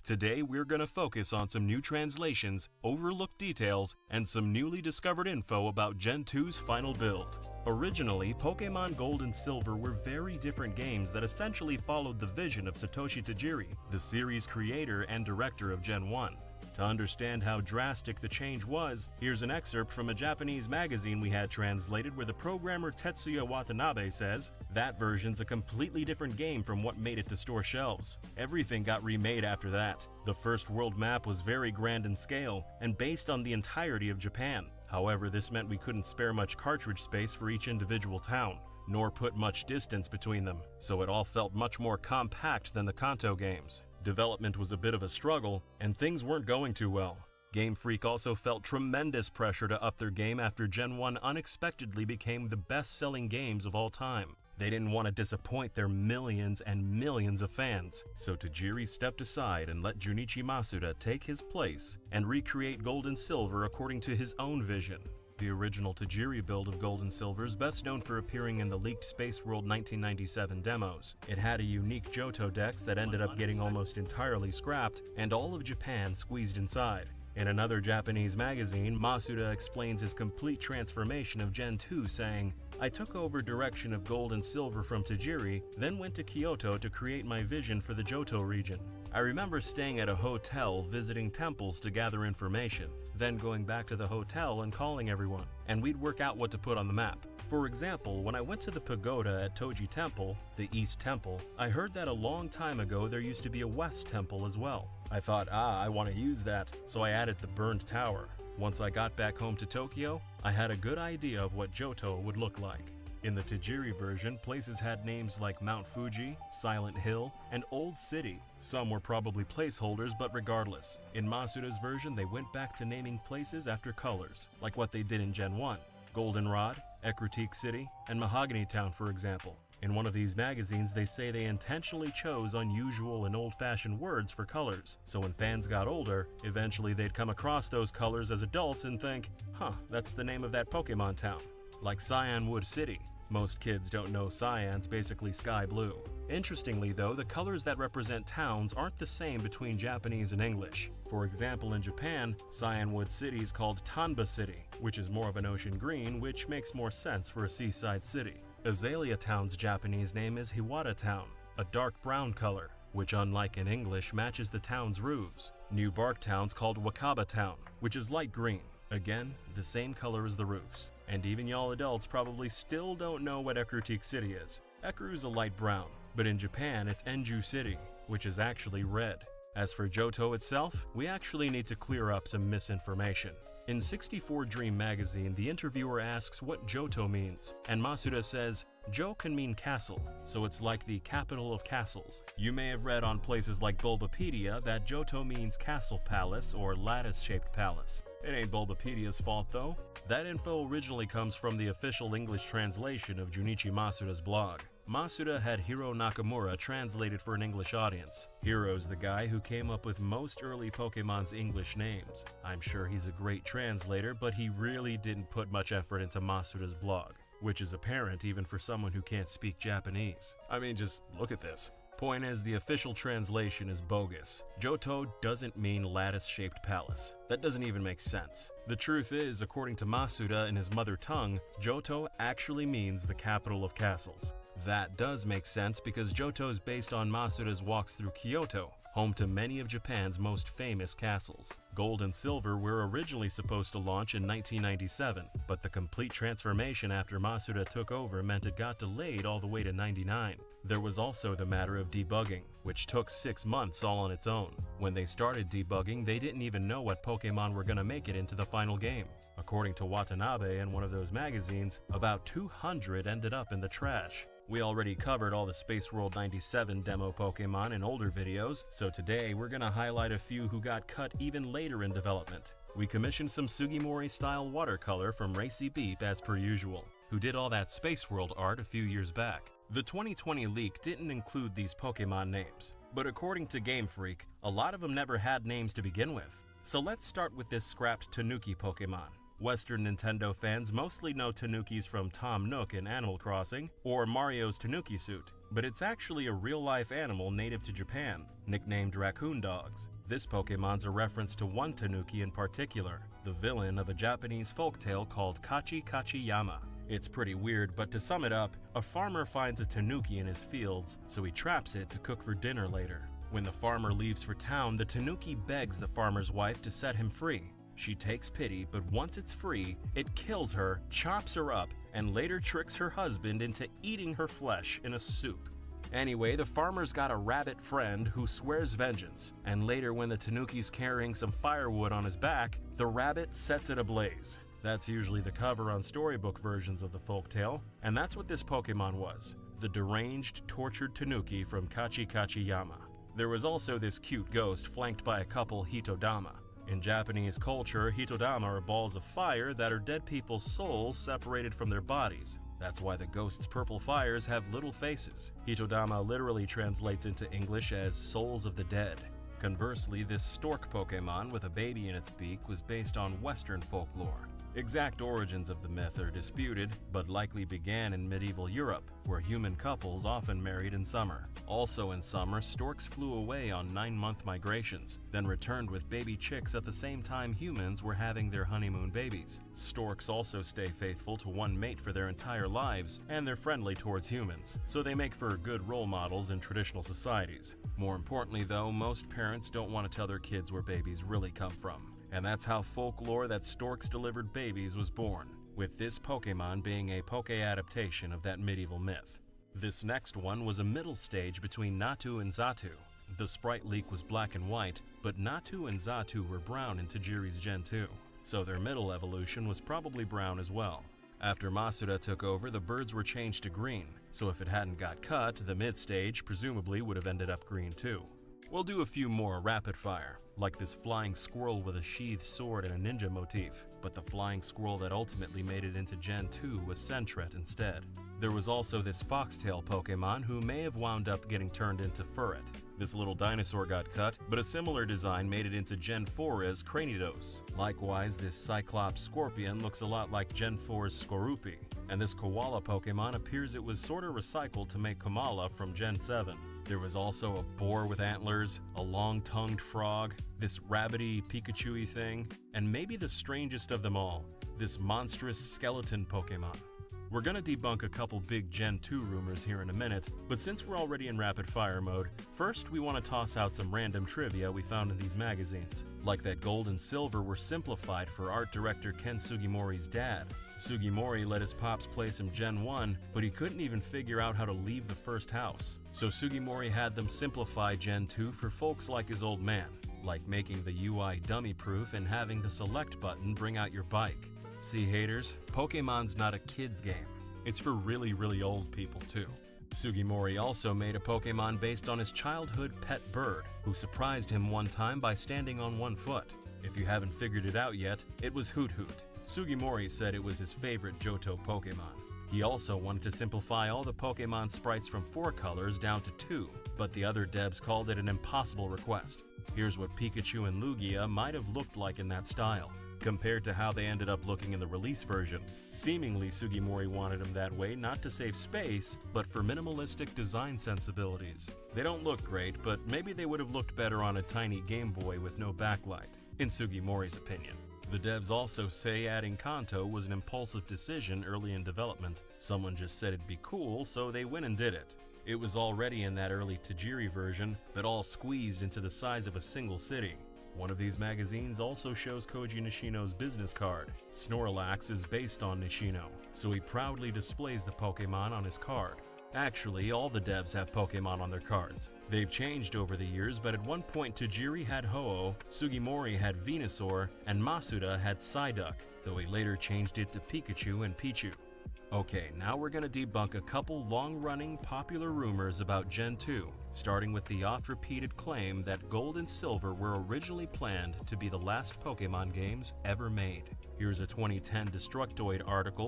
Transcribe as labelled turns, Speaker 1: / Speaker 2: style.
Speaker 1: Today we're gonna focus on some new translations, overlooked details, and some newly discovered info about Gen 2's final build. Originally, Pokemon Gold and Silver were very different games that essentially followed the vision of Satoshi Tajiri, the series creator and director of Gen 1. To understand how drastic the change was, here's an excerpt from a Japanese magazine we had translated where the programmer Tetsuya Watanabe says, "That version's a completely different game from what made it to store shelves. Everything got remade after that. The first world map was very grand in scale and based on the entirety of Japan. However, this meant we couldn't spare much cartridge space for each individual town, nor put much distance between them, so it all felt much more compact than the Kanto games. Development was a bit of a struggle, and things weren't going too well. Game Freak also felt tremendous pressure to up their game after Gen 1 unexpectedly became the best-selling games of all time. They didn't want to disappoint their millions and millions of fans, so Tajiri stepped aside and let Junichi Masuda take his place and recreate Gold and Silver according to his own vision. The original Tajiri build of Gold and Silver is best known for appearing in the leaked Space World 1997 demos. It had a unique Johto dex that ended up getting almost entirely scrapped, and all of Japan squeezed inside. In another Japanese magazine, Masuda explains his complete transformation of Gen 2, saying, "I took over direction of Gold and Silver from Tajiri, then went to Kyoto to create my vision for the Johto region. I remember staying at a hotel visiting temples to gather information, then going back to the hotel and calling everyone, and we'd work out what to put on the map. For example, when I went to the pagoda at Toji Temple, the East Temple, I heard that a long time ago there used to be a West Temple as well. I thought, I want to use that, so I added the burned tower. Once I got back home to Tokyo, I had a good idea of what Johto would look like." In the Tajiri version, places had names like Mount Fuji, Silent Hill, and Old City. Some were probably placeholders, but regardless, in Masuda's version they went back to naming places after colors, like what they did in Gen 1. Goldenrod, Ekritique City, and Mahogany Town, for example. In one of these magazines, they say they intentionally chose unusual and old-fashioned words for colors, so when fans got older, eventually they'd come across those colors as adults and think, that's the name of that Pokemon town. Like Cyanwood City. Most kids don't know cyan's basically sky blue. Interestingly though, the colors that represent towns aren't the same between Japanese and English. For example, in Japan, Cyanwood City is called Tanba City, which is more of an ocean green, which makes more sense for a seaside city. Azalea Town's Japanese name is Hiwata Town, a dark brown color, which unlike in English matches the town's roofs. New Bark Town's called Wakaba Town, which is light green. Again, the same color as the roofs. And even y'all adults probably still don't know what Ekritique City is. Ekru's a light brown, but in Japan it's Enju City, which is actually red. As for Johto itself, we actually need to clear up some misinformation. In 64 Dream magazine, the interviewer asks what Johto means, and Masuda says, "Jo can mean castle, so it's like the capital of castles." You may have read on places like Bulbapedia that Johto means castle palace or lattice-shaped palace. It ain't Bulbapedia's fault though. That info originally comes from the official English translation of Junichi Masuda's blog. Masuda had Hiro Nakamura translated for an English audience. Hiro's the guy who came up with most early Pokemon's English names. I'm sure he's a great translator, but he really didn't put much effort into Masuda's blog, which is apparent even for someone who can't speak Japanese. I mean, just look at this. Point is, the official translation is bogus. Johto doesn't mean lattice-shaped palace. That doesn't even make sense. The truth is, according to Masuda in his mother tongue, Johto actually means the capital of castles. That does make sense because Johto is based on Masuda's walks through Kyoto, home to many of Japan's most famous castles. Gold and Silver were originally supposed to launch in 1997, but the complete transformation after Masuda took over meant it got delayed all the way to 99. There was also the matter of debugging, which took 6 months all on its own. When they started debugging, they didn't even know what Pokemon were gonna make it into the final game. According to Watanabe in one of those magazines, about 200 ended up in the trash. We already covered all the Space World 97 demo Pokemon in older videos, so today we're gonna highlight a few who got cut even later in development. We commissioned some Sugimori-style watercolor from Racy Beep as per usual, who did all that Space World art a few years back. The 2020 leak didn't include these Pokemon names, but according to Game Freak, a lot of them never had names to begin with. So let's start with this scrapped Tanuki Pokemon. Western Nintendo fans mostly know Tanukis from Tom Nook in Animal Crossing or Mario's Tanuki suit, but it's actually a real-life animal native to Japan, nicknamed raccoon dogs. This Pokemon's a reference to one Tanuki in particular, the villain of a Japanese folktale called Kachi Kachiyama. It's pretty weird, but to sum it up, a farmer finds a Tanuki in his fields, so he traps it to cook for dinner later. When the farmer leaves for town, the Tanuki begs the farmer's wife to set him free. She takes pity, but once it's free, it kills her, chops her up, and later tricks her husband into eating her flesh in a soup. Anyway, the farmer's got a rabbit friend who swears vengeance, and later when the Tanuki's carrying some firewood on his back, the rabbit sets it ablaze. That's usually the cover on storybook versions of the folktale, and that's what this Pokemon was, the deranged, tortured Tanuki from Kachi Kachiyama. There was also this cute ghost flanked by a couple Hitodama. In Japanese culture, Hitodama are balls of fire that are dead people's souls separated from their bodies. That's why the ghost's purple fires have little faces. Hitodama literally translates into English as souls of the dead. Conversely, this stork Pokemon with a baby in its beak was based on Western folklore. Exact origins of the myth are disputed, but likely began in medieval Europe, where human couples often married in summer. Also in summer, storks flew away on 9-month migrations, then returned with baby chicks at the same time humans were having their honeymoon babies. Storks also stay faithful to one mate for their entire lives, and they're friendly towards humans, so they make for good role models in traditional societies. More importantly though, most parents don't want to tell their kids where babies really come from. And that's how folklore that storks delivered babies was born, with this Pokemon being a Poke adaptation of that medieval myth. This next one was a middle stage between Natu and Xatu. The sprite leak was black and white, but Natu and Xatu were brown in Tajiri's Gen 2, so their middle evolution was probably brown as well. After Masuda took over, the birds were changed to green, so if it hadn't got cut, the mid-stage presumably would have ended up green too. We'll do a few more rapid fire, like this flying squirrel with a sheathed sword and a ninja motif, but the flying squirrel that ultimately made it into Gen 2 was Sentret instead. There was also this foxtail Pokemon who may have wound up getting turned into Furret. This little dinosaur got cut, but a similar design made it into Gen 4 as Cranidos. Likewise, this Cyclops Scorpion looks a lot like Gen 4's Skorupi, and this koala Pokemon appears it was sorta recycled to make Kamala from Gen 7. There was also a boar with antlers, a long-tongued frog, this rabbity Pikachu-y thing, and maybe the strangest of them all, this monstrous skeleton Pokemon. We're gonna debunk a couple big Gen 2 rumors here in a minute, but since we're already in rapid fire mode, first we want to toss out some random trivia we found in these magazines, like that Gold and Silver were simplified for art director Ken Sugimori's dad. Sugimori let his pops play some Gen 1, but he couldn't even figure out how to leave the first house. So Sugimori had them simplify Gen 2 for folks like his old man, like making the UI dummy-proof and having the select button bring out your bike. See haters, Pokemon's not a kid's game. It's for really old people too. Sugimori also made a Pokemon based on his childhood pet bird, who surprised him one time by standing on one foot. If you haven't figured it out yet, it was Hoot Hoot. Sugimori said it was his favorite Johto Pokemon. He also wanted to simplify all the Pokemon sprites from 4 colors down to 2, but the other devs called it an impossible request. Here's what Pikachu and Lugia might have looked like in that style, compared to how they ended up looking in the release version. Seemingly, Sugimori wanted them that way not to save space, but for minimalistic design sensibilities. They don't look great, but maybe they would have looked better on a tiny Game Boy with no backlight, in Sugimori's opinion. The devs also say adding Kanto was an impulsive decision early in development. Someone just said it'd be cool, so they went and did it. It was already in that early Tajiri version, but all squeezed into the size of a single city. One of these magazines also shows Koji Nishino's business card. Snorlax is based on Nishino, so he proudly displays the Pokemon on his card. Actually, all the devs have Pokemon on their cards. They've changed over the years, but at one point Tajiri had Ho-Oh, Sugimori had Venusaur, and Masuda had Psyduck, though he later changed it to Pikachu and Pichu. Okay, now we're gonna debunk a couple long-running popular rumors about Gen 2, starting with the oft-repeated claim that Gold and Silver were originally planned to be the last Pokemon games ever made. Here's a 2010 Destructoid article